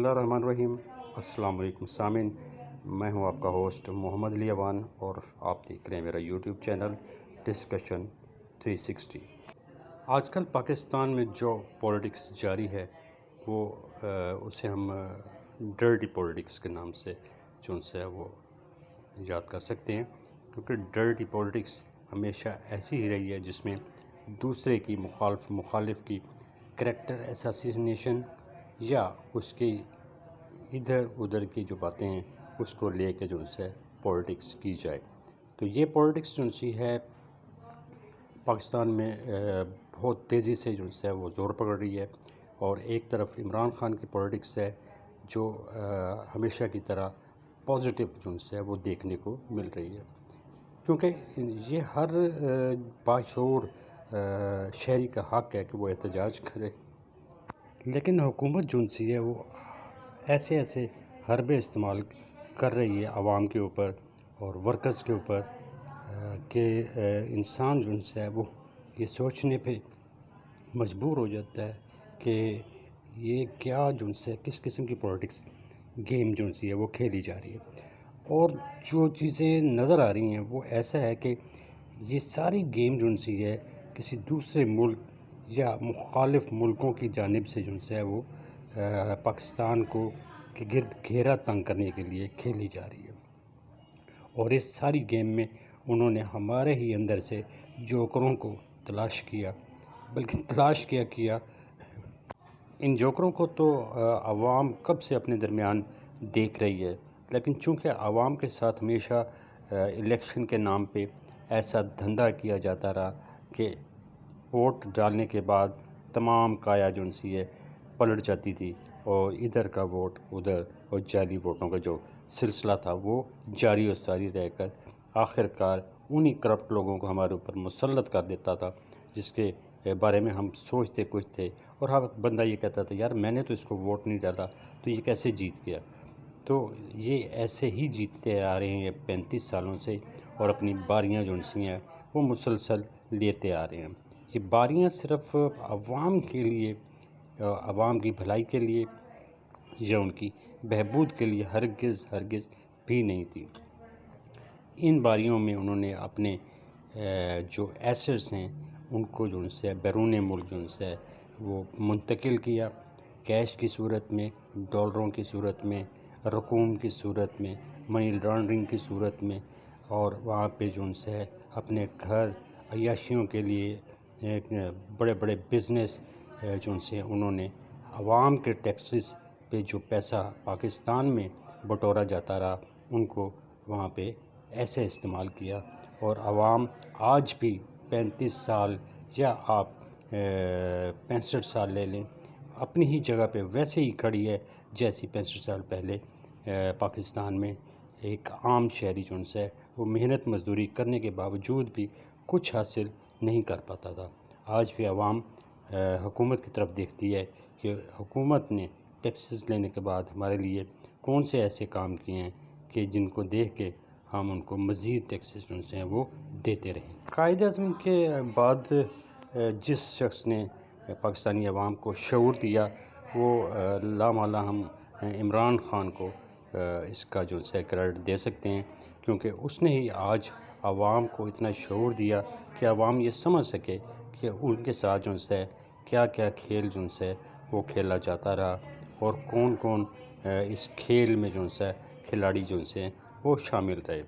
اللہ الرحمن الرحیم۔ السلام علیکم سامعین، میں ہوں آپ کا ہوسٹ محمد علی اوان اور آپ دیکھ رہے ہیں میرا یوٹیوب چینل ڈسکشن 360۔ آج کل پاکستان میں جو پولیٹکس جاری ہے وہ اسے ہم ڈرٹی پولیٹکس کے نام سے جو ان سے وہ یاد کر سکتے ہیں، کیونکہ ڈرٹی پولیٹکس ہمیشہ ایسی ہی رہی ہے جس میں دوسرے کی مخالف کی کریکٹر اساسینیشن یا اس کی ادھر ادھر کی جو باتیں ہیں اس کو لے کے جو سے پولیٹکس کی جائے۔ تو یہ پولیٹکس جو سی ہے پاکستان میں بہت تیزی سے جو ہے وہ زور پکڑ رہی ہے، اور ایک طرف عمران خان کی پولیٹکس ہے جو ہمیشہ کی طرح پازیٹیو جو ہے وہ دیکھنے کو مل رہی ہے، کیونکہ یہ ہر باشعور شہری کا حق ہے کہ وہ احتجاج کرے، لیکن حکومت جو سی ہے وہ ایسے حربے استعمال کر رہی ہے عوام کے اوپر اور ورکرز کے اوپر کہ انسان جو سے ہے وہ یہ سوچنے پہ مجبور ہو جاتا ہے کہ یہ کیا جو سے کس قسم کی پولیٹکس گیم جو سی ہے وہ کھیلی جا رہی ہے، اور جو چیزیں نظر آ رہی ہیں وہ ایسا ہے کہ یہ ساری گیم جو سی ہے کسی دوسرے ملک یا مخالف ملکوں کی جانب سے جو ہے وہ پاکستان کو کے گرد گھیرا تنگ کرنے کے لیے کھیلی جا رہی ہے، اور اس ساری گیم میں انہوں نے ہمارے ہی اندر سے جوکروں کو تلاش کیا، بلکہ تلاش کیا ان جوکروں کو تو عوام کب سے اپنے درمیان دیکھ رہی ہے، لیکن چونکہ عوام کے ساتھ ہمیشہ الیکشن کے نام پہ ایسا دھندا کیا جاتا رہا کہ ووٹ ڈالنے کے بعد تمام کایا جو سی ہے پلٹ جاتی تھی، اور ادھر کا ووٹ ادھر، اور جعلی ووٹوں کا جو سلسلہ تھا وہ جاری و ساری رہ کر آخر کار انہی کرپٹ لوگوں کو ہمارے اوپر مسلط کر دیتا تھا، جس کے بارے میں ہم سوچتے کچھ تھے، اور ہر بندہ یہ کہتا تھا یار میں نے تو اس کو ووٹ نہیں ڈالا تو یہ کیسے جیت گیا۔ تو یہ ایسے ہی جیتتے آ رہے ہیں 35 سالوں سے، اور اپنی باریاں جو سی ہیں وہ مسلسل لیتے آ رہے ہیں۔ یہ باریاں صرف عوام کے لیے، عوام کی بھلائی کے لیے یا ان کی بہبود کے لیے ہرگز بھی نہیں تھی۔ ان باریوں میں انہوں نے اپنے جو ایسٹس ہیں ان کو جو سے بیرون ملک جو سے وہ منتقل کیا، کیش کی صورت میں، ڈالروں کی صورت میں، رقوم کی صورت میں، منی لانڈرنگ کی صورت میں، اور وہاں پہ جو سے اپنے گھر عیاشیوں کے لیے بڑے بڑے بزنس جو سے انہوں نے عوام کے ٹیکسز پہ جو پیسہ پاکستان میں بٹورا جاتا رہا ان کو وہاں پہ ایسے استعمال کیا، اور عوام آج بھی 35 سال یا آپ 65 سال لے لیں اپنی ہی جگہ پہ ویسے ہی کھڑی ہے جیسی 65 سال پہلے پاکستان میں ایک عام شہری جو سے وہ محنت مزدوری کرنے کے باوجود بھی کچھ حاصل نہیں کر پاتا تھا۔ آج بھی عوام حکومت کی طرف دیکھتی ہے کہ حکومت نے ٹیکسز لینے کے بعد ہمارے لیے کون سے ایسے کام کیے ہیں کہ جن کو دیکھ کے ہم ان کو مزید ٹیکسز جو سے ہیں وہ دیتے رہیں۔ قائد اعظم کے بعد جس شخص نے پاکستانی عوام کو شعور دیا وہ لامحالہ ہم عمران خان کو اس کا جو ہے کریڈٹ دے سکتے ہیں، کیونکہ اس نے ہی آج عوام کو اتنا شعور دیا کہ عوام یہ سمجھ سکے کہ ان کے ساتھ جو سے کیا کھیل جو سے وہ کھیلا جاتا رہا، اور کون اس کھیل میں جو سے کھلاڑی جو سے وہ شامل رہے۔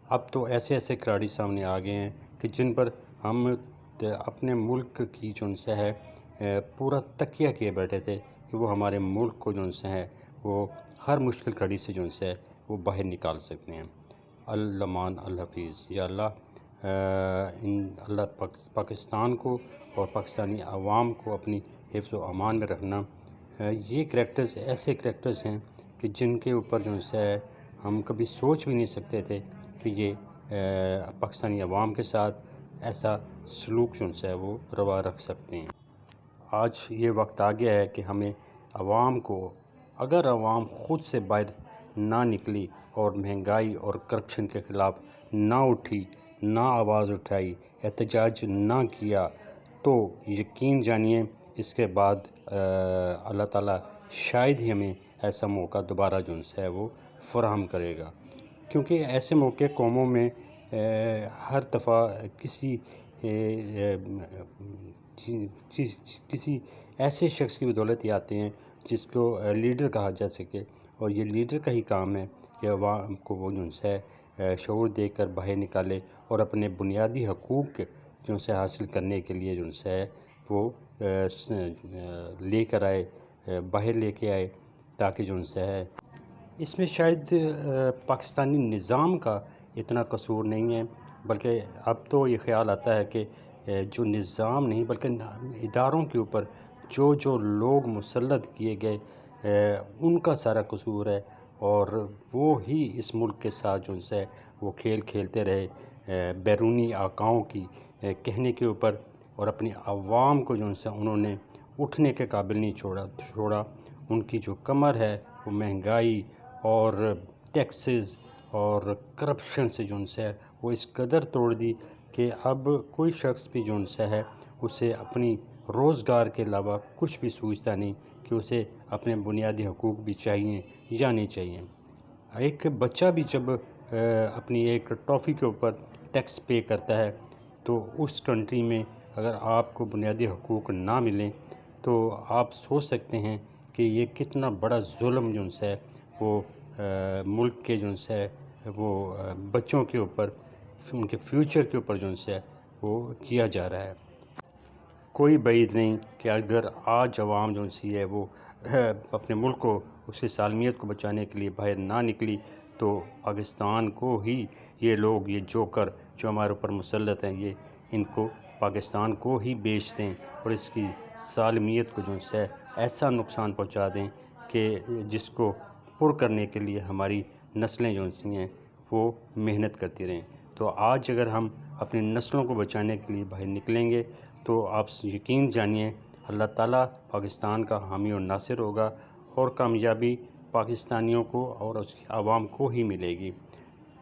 اب تو ایسے کھلاڑی سامنے آ گئے ہیں کہ جن پر ہم اپنے ملک کی جو سے ہے پورا تکیہ کیے بیٹھے تھے کہ وہ ہمارے ملک کو جو سے ہے وہ ہر مشکل گھڑی سے جو سے وہ باہر نکال سکتے ہیں۔ المان الحفیظ، یا اللہ پاکستان کو اور پاکستانی عوام کو اپنی حفظ و امان میں رکھنا۔ یہ کریکٹرز ایسے کریکٹرز ہیں کہ جن کے اوپر جو سے ہم کبھی سوچ بھی نہیں سکتے تھے کہ یہ پاکستانی عوام کے ساتھ ایسا سلوک جو سے وہ روا رکھ سکتے ہیں۔ آج یہ وقت آ گیا ہے کہ ہمیں عوام کو، اگر عوام خود سے باہر نہ نکلی اور مہنگائی اور کرپشن کے خلاف نہ اٹھی، نہ آواز اٹھائی، احتجاج نہ کیا، تو یقین جانیے اس کے بعد اللہ تعالیٰ شاید ہی ہمیں ایسا موقع دوبارہ جو ہے وہ فراہم کرے گا، کیونکہ ایسے موقع قوموں میں ہر دفعہ کسی کسی ایسے شخص کی بدولت ہی آتے ہیں جس کو لیڈر کہا جا سکے، اور یہ لیڈر کا ہی کام ہے کہ عوام کو وہ جو ہے شعور دے کر باہر نکالے اور اپنے بنیادی حقوق جو سے حاصل کرنے کے لیے جو ہے وہ لے کر آئے، باہر لے کے آئے، تاکہ جو ہے اس میں شاید پاکستانی نظام کا اتنا قصور نہیں ہے، بلکہ اب تو یہ خیال آتا ہے کہ جو نظام نہیں بلکہ اداروں کے اوپر جو لوگ مسلط کیے گئے ان کا سارا قصور ہے، اور وہ ہی اس ملک کے ساتھ جو ہے وہ کھیل کھیلتے رہے بیرونی آقاؤں کی کہنے کے اوپر، اور اپنی عوام کو جو ہے انہوں نے اٹھنے کے قابل نہیں چھوڑا۔ ان کی جو کمر ہے وہ مہنگائی اور ٹیکسز اور کرپشن سے جو ہے وہ اس قدر توڑ دی کہ اب کوئی شخص بھی جو ہے اسے اپنی روزگار کے علاوہ کچھ بھی سوچتا نہیں کہ اسے اپنے بنیادی حقوق بھی چاہیے یا نہیں چاہیے۔ ایک بچہ بھی جب اپنی ایک ٹافی کے اوپر ٹیکس پے کرتا ہے تو اس کنٹری میں اگر آپ کو بنیادی حقوق نہ ملیں تو آپ سوچ سکتے ہیں کہ یہ کتنا بڑا ظلم جو ہے وہ ملک کے جو ہے وہ بچوں کے اوپر، ان کے فیوچر کے اوپر جو ہے وہ کیا جا رہا ہے۔ کوئی بعید نہیں کہ اگر آج عوام جو سی ہے وہ اپنے ملک کو، اس کی سالمیت کو بچانے کے لیے باہر نہ نکلی تو پاکستان کو ہی یہ لوگ، یہ جوکر جو ہمارے اوپر مسلط ہیں، یہ ان کو پاکستان کو ہی بیچ دیں اور اس کی سالمیت کو جو ہے ایسا نقصان پہنچا دیں کہ جس کو پر کرنے کے لیے ہماری نسلیں جو سی ہیں وہ محنت کرتی رہیں۔ تو آج اگر ہم اپنی نسلوں کو بچانے کے لیے باہر نکلیں گے تو آپ یقین جانیے اللہ تعالیٰ پاکستان کا حامی و ناصر ہوگا، اور کامیابی پاکستانیوں کو اور اس کی عوام کو ہی ملے گی۔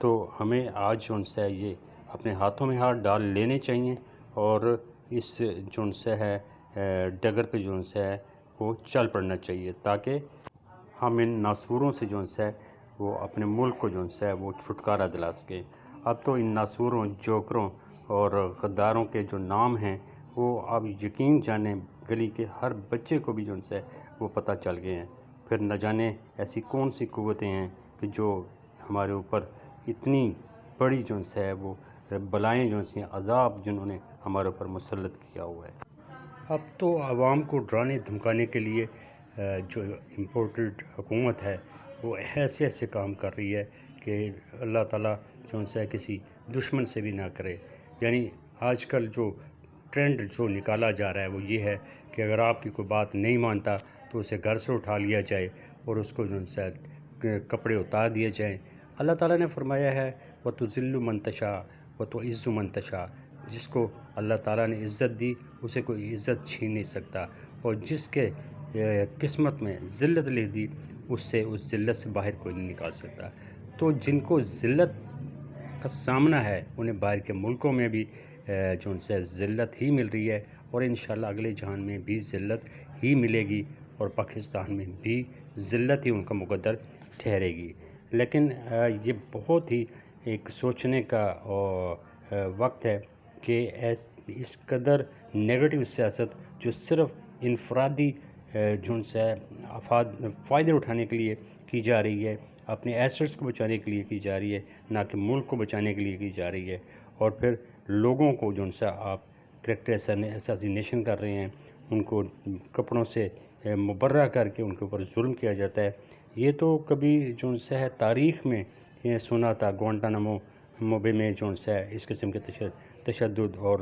تو ہمیں آج جو ہے یہ اپنے ہاتھوں میں ہاتھ ڈال لینے چاہیے اور اس جو ہے ڈگر پہ جو ہے وہ چل پڑنا چاہیے، تاکہ ہم ان ناسوروں سے جو ہے وہ اپنے ملک کو جو ہے وہ چھٹکارا دلا سکیں۔ اب تو ان ناسوروں، جوکروں اور غداروں کے جو نام ہیں وہ اب یقین جانیں گلی کے ہر بچے کو بھی جو ہے وہ پتہ چل گئے ہیں۔ پھر نہ جانے ایسی کون سی قوتیں ہیں کہ جو ہمارے اوپر اتنی بڑی جو ہے وہ بلائیں جو سی عذاب جنہوں نے ہمارے اوپر مسلط کیا ہوا ہے۔ اب تو عوام کو ڈرانے دھمکانے کے لیے جو امپورٹڈ حکومت ہے وہ ایسے ایسے کام کر رہی ہے کہ اللہ تعالیٰ جو ہے کسی دشمن سے بھی نہ کرے۔ یعنی آج کل جو ٹرینڈ جو نکالا جا رہا ہے وہ یہ ہے کہ اگر آپ کی کوئی بات نہیں مانتا تو اسے گھر سے اٹھا لیا جائے اور اس کو جو ہے کپڑے اتار دیے جائیں۔ اللہ تعالیٰ نے فرمایا ہے وَتُذِلُّ مَن تَشَاءُ وَتُعِزُّ مَن تَشَاءُ، جس کو اللہ تعالیٰ نے عزت دی اسے کوئی عزت چھین نہیں سکتا، اور جس کے قسمت میں ذلت لکھ دی اس ذلت سے باہر کوئی نہیں نکال سکتا۔ تو جن کو ذلت کا سامنا ہے انہیں باہر کے ملکوں میں بھی جو سے ذلت ہی مل رہی ہے، اور انشاءاللہ اگلے جہان میں بھی ذلت ہی ملے گی، اور پاکستان میں بھی ذلت ہی ان کا مقدر ٹھہرے گی۔ لیکن یہ بہت ہی ایک سوچنے کا وقت ہے کہ اس قدر نیگیٹو سیاست جو صرف انفرادی جو ہے فائدے اٹھانے کے لیے کی جا رہی ہے، اپنے ایسٹس کو بچانے کے لیے کی جا رہی ہے، نہ کہ ملک کو بچانے کے لیے کی جا رہی ہے، اور پھر لوگوں کو جو سے آپ کریکٹر اساسینیشن کر رہے ہیں، ان کو کپڑوں سے مبرہ کر کے ان کے اوپر ظلم کیا جاتا ہے۔ یہ تو کبھی جو ہے تاریخ میں یہ سنا تھا، گوانٹانامو موبے میں جو ہے اس قسم کے تشدد اور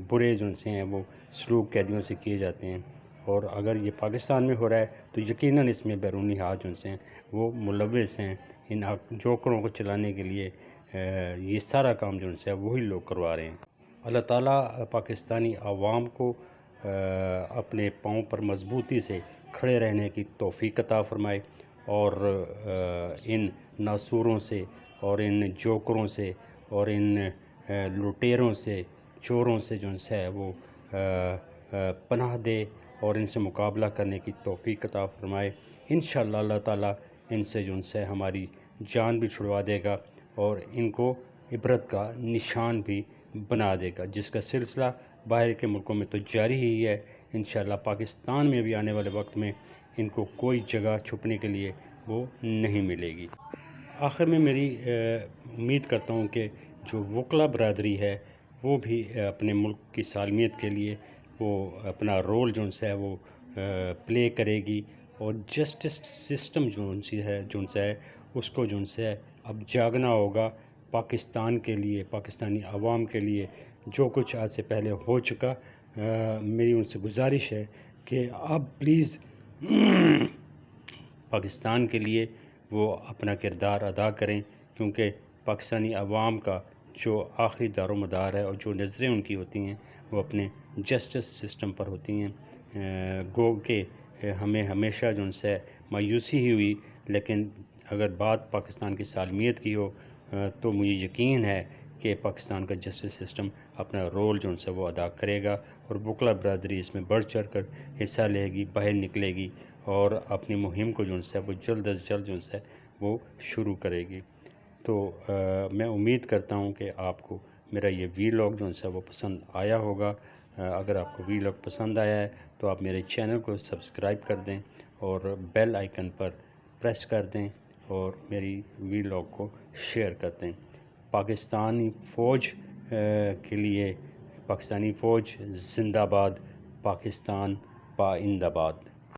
برے جو سے ہیں وہ سلوک قیدیوں سے کیے جاتے ہیں، اور اگر یہ پاکستان میں ہو رہا ہے تو یقیناً اس میں بیرونی ہاتھ جو سے ہیں وہ ملوث ہیں۔ ان جوکروں کو چلانے کے لیے یہ سارا کام جو ہے وہی لوگ کروا رہے ہیں۔ اللہ تعالیٰ پاکستانی عوام کو اپنے پاؤں پر مضبوطی سے کھڑے رہنے کی توفیق عطا فرمائے، اور ان ناسوروں سے اور ان جوکروں سے اور ان لٹیروں سے، چوروں سے جو ہے وہ پناہ دے، اور ان سے مقابلہ کرنے کی توفیق عطا فرمائے۔ انشاءاللہ اللہ تعالیٰ ان سے جو ان سے ہماری جان بھی چھڑوا دے گا اور ان کو عبرت کا نشان بھی بنا دے گا، جس کا سلسلہ باہر کے ملکوں میں تو جاری ہی ہے۔ انشاءاللہ پاکستان میں بھی آنے والے وقت میں ان کو کوئی جگہ چھپنے کے لیے وہ نہیں ملے گی۔ آخر میں میری امید کرتا ہوں کہ جو وکلا برادری ہے وہ بھی اپنے ملک کی سالمیت کے لیے وہ اپنا رول جو ہے وہ پلے کرے گی، اور جسٹس سسٹم جو ان سے ہے اس کو جو ہے اب جاگنا ہوگا پاکستان کے لیے، پاکستانی عوام کے لیے۔ جو کچھ آج سے پہلے ہو چکا، میری ان سے گزارش ہے کہ اب پلیز پاکستان کے لیے وہ اپنا کردار ادا کریں، کیونکہ پاکستانی عوام کا جو آخری دار و مدار ہے اور جو نظریں ان کی ہوتی ہیں وہ اپنے جسٹس سسٹم پر ہوتی ہیں۔ گو کہ ہمیں ہمیشہ جو ان سے مایوسی ہی ہوئی، لیکن اگر بات پاکستان کی سالمیت کی ہو تو مجھے یقین ہے کہ پاکستان کا جسٹس سسٹم اپنا رول جو ان سے وہ ادا کرے گا، اور وکلا برادری اس میں بڑھ چڑھ کر حصہ لے گی، باہر نکلے گی اور اپنی مہم کو جو ان سے وہ جلد از جلد جو ان سے وہ شروع کرے گی۔ تو میں امید کرتا ہوں کہ آپ کو میرا یہ ویلاگ جو ہے وہ پسند آیا ہوگا۔ اگر آپ کو ویلاگ پسند آیا ہے تو آپ میرے چینل کو سبسکرائب کر دیں اور بیل آئیکن پر پریس کر دیں اور میری ویلاگ کو شیئر کر دیں۔ پاکستانی فوج کے لیے، پاکستانی فوج زندہ باد، پاکستان پائندہ باد۔